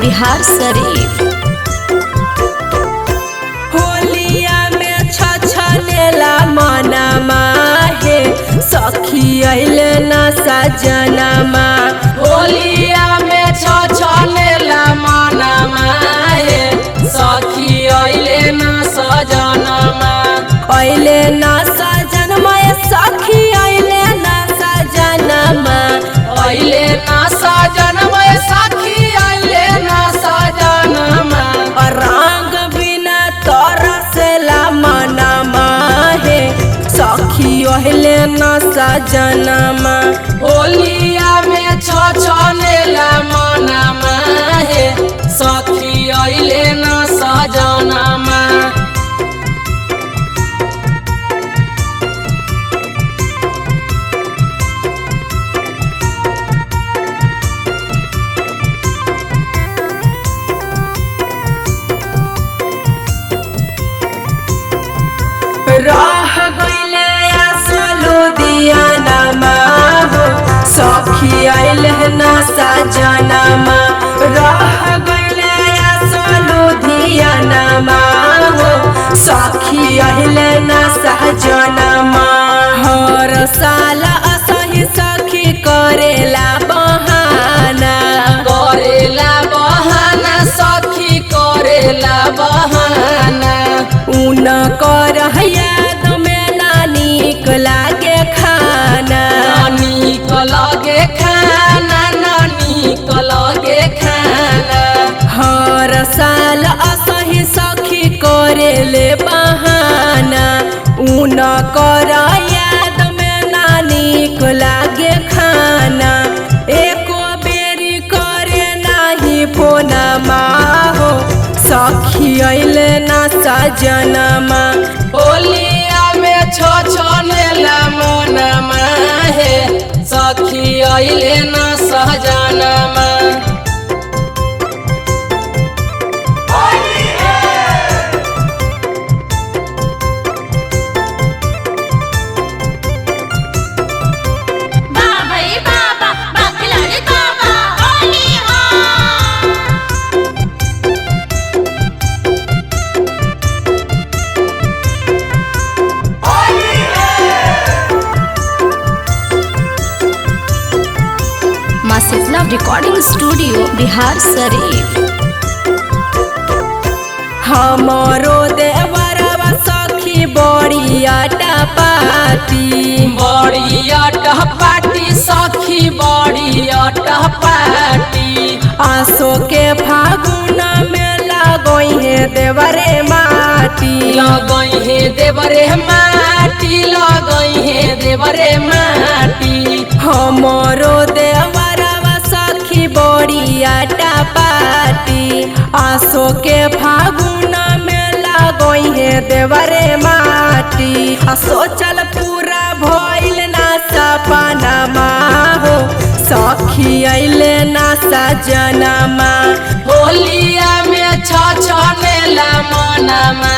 बिहार शरीफ। होलिया में छछनेला मनमा हे सखी अइले ना सजनमा। होलिया में छछनेला मनमा हे सखी अइले ना सजनमा। अइले ना सजनमा सखी अइले ना सजनमा। अइले ना सजनमा सखी अइले ना सजनमा। रंग बिना तरसेला मनमा हे सखी अइले ना सजनमा। होलिया में छछनेला मनमा हे सखी अइले ना सजनमा। रह गइले आसलू दियानमा हो सखी अइले ना सजनमा। रह गइले आसलू दियानमा हो सखी अइले ना सजनमा। हर साल असही सखी करेला बहाना। करेला बहाना सखी करेला बहाना। उन कर याद में ना नीक लागे खाना। नीक लगे खाना नीक लगे खाना। हर साल असही सखी करेले बहाना। उन कर याद में ना नीक लागे खाना। एको बेरी करे नाही फोनमा हो सखी अइले ना सजनमा। होलिया में छछनेला मनमा हे सखी अइले ना सजनमा। मासिफला रिकॉर्डिंग स्टूडियो बिहार शरीफ। हमरो देवरवा सखी बड़ी आटा पाती। बड़ी अटपाटी सखी बड़ी अटपाटी। आसो के फागुन में लगई है देवरे माटी। लगई है देवरे माटी लगई है देवरे माटी। हमरो देवरवा सखी बड़ी आटा पाती। आसो के फागुन में लगई है देवरे माटी। सोचल पूरा भइल ना सपनमा हो सखी अइले ना सजनमा। होलिया में छछनेला मनमा